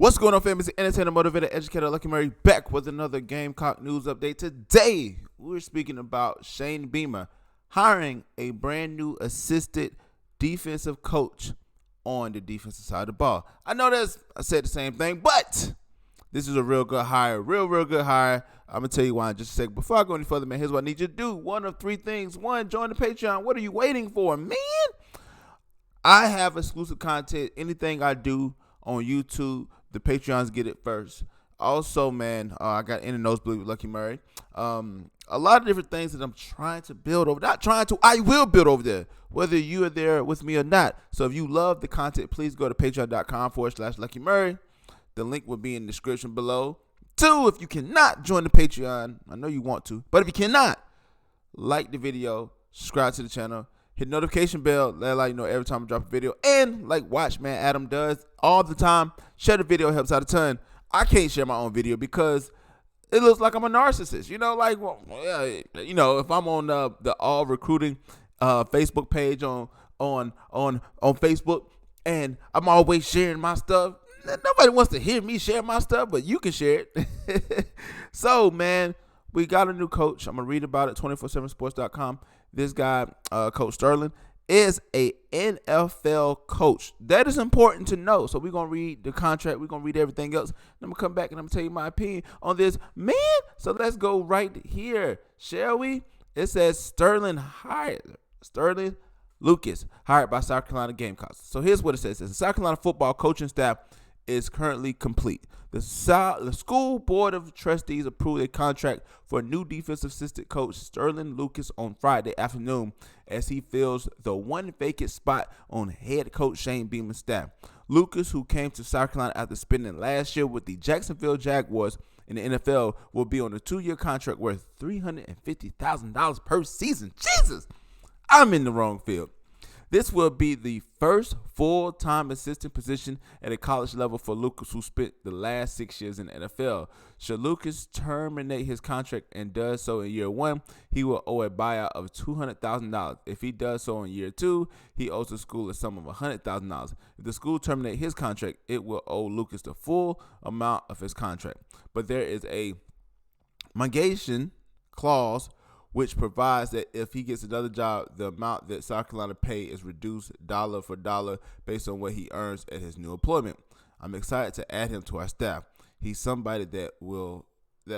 What's going on, famous entertainer, motivator, educator, Lucky Murray, back with another Gamecock news update. Today, we're speaking about Shane Beamer hiring a brand new assistant defensive coach on the defensive side of the ball. I know I said the same thing, but this is a real good hire, real good hire. I'm going to tell you why in just a second. Before I go any further, man, here's what I need you to do. One of three things. One, join the Patreon. What are you waiting for, man? I have exclusive content. Anything I do on YouTube, the Patreons get it first. Also, man, I got In the Nosebleed with Lucky Murray. A lot of different things that I'm trying to build over. Not trying to, I will build over there, whether you are there with me or not. So if you love the content, please go to patreon.com/Lucky Murray. The link will be in the description below. 2, if you cannot join the Patreon, I know you want to, but if you cannot, like the video, subscribe to the channel, hit the notification bell, let you know every time I drop a video, and like Watchman Adam does all the time, share the video, helps out a ton. I can't share my own video because it looks like I'm a narcissist, if I'm on the All Recruiting Facebook page on Facebook, and I'm always sharing my stuff. Nobody wants to hear me share my stuff, but you can share it. So, man, we got a new coach. I'm going to read about it, 247sports.com. This guy, Coach Sterling, is a NFL coach. That is important to know. So we're going to read the contract. We're going to read everything else. Then I'm going to come back and I'm going to tell you my opinion on this. Man, so let's go right here, shall we? It says Sterling Lucas, hired by South Carolina Gamecocks. So here's what it says. The South Carolina football coaching staff is currently complete. The school board of trustees approved a contract for a new defensive assistant coach, Sterling Lucas, on Friday afternoon as he fills the one vacant spot on head coach Shane Beamer's staff. Lucas, who came to South Carolina after spending last year with the Jacksonville Jaguars in the NFL, will be on a 2-year contract worth $350,000 per season. Jesus, I'm in the wrong field. This will be the first full-time assistant position at a college level for Lucas, who spent the last 6 years in the NFL. Should Lucas terminate his contract and does so in year 1, he will owe a buyout of $200,000. If he does so in year 2, he owes the school a sum of $100,000. If the school terminates his contract, it will owe Lucas the full amount of his contract. But there is a mitigation clause which provides that if he gets another job, the amount that South Carolina pay is reduced dollar for dollar based on what he earns at his new employment. I'm excited to add him to our staff. He's somebody that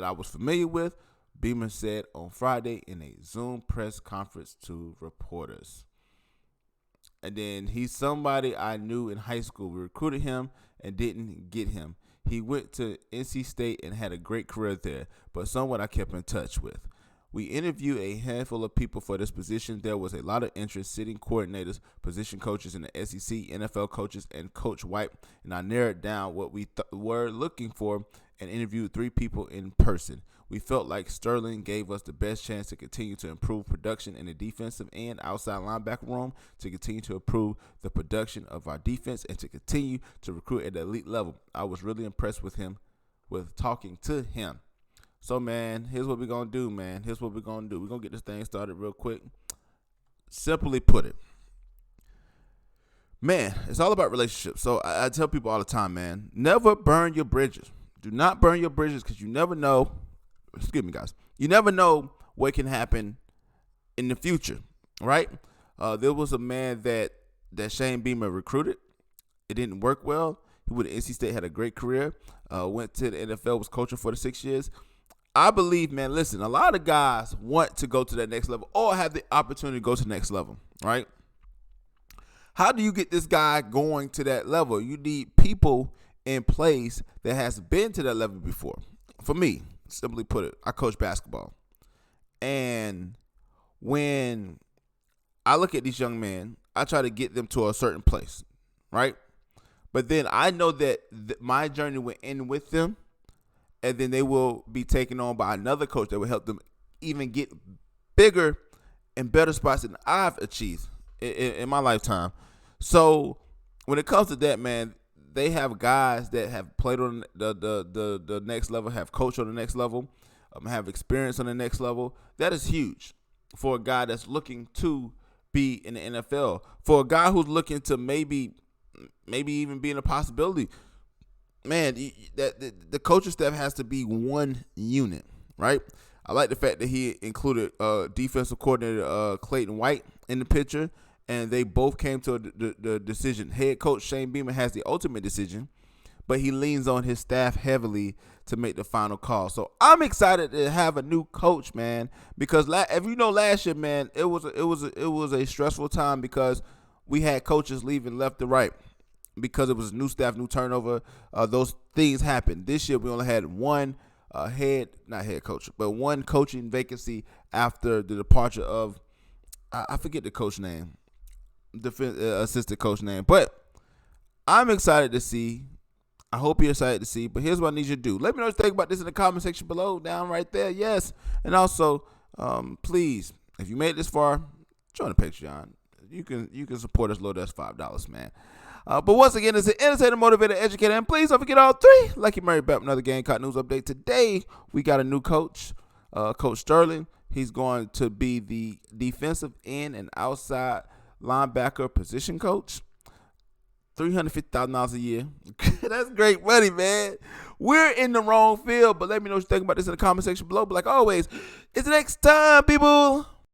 I was familiar with, Beamer said on Friday in a Zoom press conference to reporters. And then he's somebody I knew in high school. We recruited him and didn't get him. He went to NC State and had a great career there, but someone I kept in touch with. We interviewed a handful of people for this position. There was a lot of interest, sitting coordinators, position coaches in the SEC, NFL coaches, and Coach White, and I narrowed down what we were looking for and interviewed 3 people in person. We felt like Sterling gave us the best chance to continue to improve production in the defensive and outside linebacker room, to continue to improve the production of our defense, and to continue to recruit at the elite level. I was really impressed with talking to him. So, man, here's what we're going to do, man. We're going to get this thing started real quick. Simply put it, man, it's all about relationships. So I tell people all the time, man, never burn your bridges. Do not burn your bridges because you never know. Excuse me, guys. You never know what can happen in the future, right? There was a man that Shane Beamer recruited. It didn't work well. He went to NC State, had a great career, went to the NFL, was coaching for the 6 years. I believe, man, listen, a lot of guys want to go to that next level or have the opportunity to go to the next level, right? How do you get this guy going to that level? You need people in place that has been to that level before. For me, simply put it, I coach basketball. And when I look at these young men, I try to get them to a certain place, right? But then I know that my journey will end with them. And then they will be taken on by another coach that will help them even get bigger and better spots than I've achieved in my lifetime. So when it comes to that, man, they have guys that have played on the next level, have coached on the next level, have experience on the next level. That is huge for a guy that's looking to be in the NFL. For a guy who's looking to maybe even being a possibility man, the coaching staff has to be one unit, right? I like the fact that he included defensive coordinator Clayton White in the picture, and they both came to the decision. Head coach Shane Beamer has the ultimate decision, but he leans on his staff heavily to make the final call. So I'm excited to have a new coach, man, because if you know last year, man, it was a stressful time because we had coaches leaving left to right because it was new staff, new turnover. Those things happened. This year we only had one one coaching vacancy after the departure of I forget the coach name, assistant coach name, but I'm excited to see. I hope you're excited to see, but here's what I need you to do. Let me know what you think about this in the comment section below, down right there, yes. And also, please, if you made it this far, join the Patreon. You can support us low. That's $5, man. But once again, it's an entertainer, motivator, educator, and please don't forget all three. Lucky Murray back with another Gamecock news update. Today, we got a new coach, Coach Sterling. He's going to be the defensive end and outside linebacker position coach. $350,000 a year. That's great money, man. We're in the wrong field, but let me know what you think about this in the comment section below. But like always, it's the next time, people.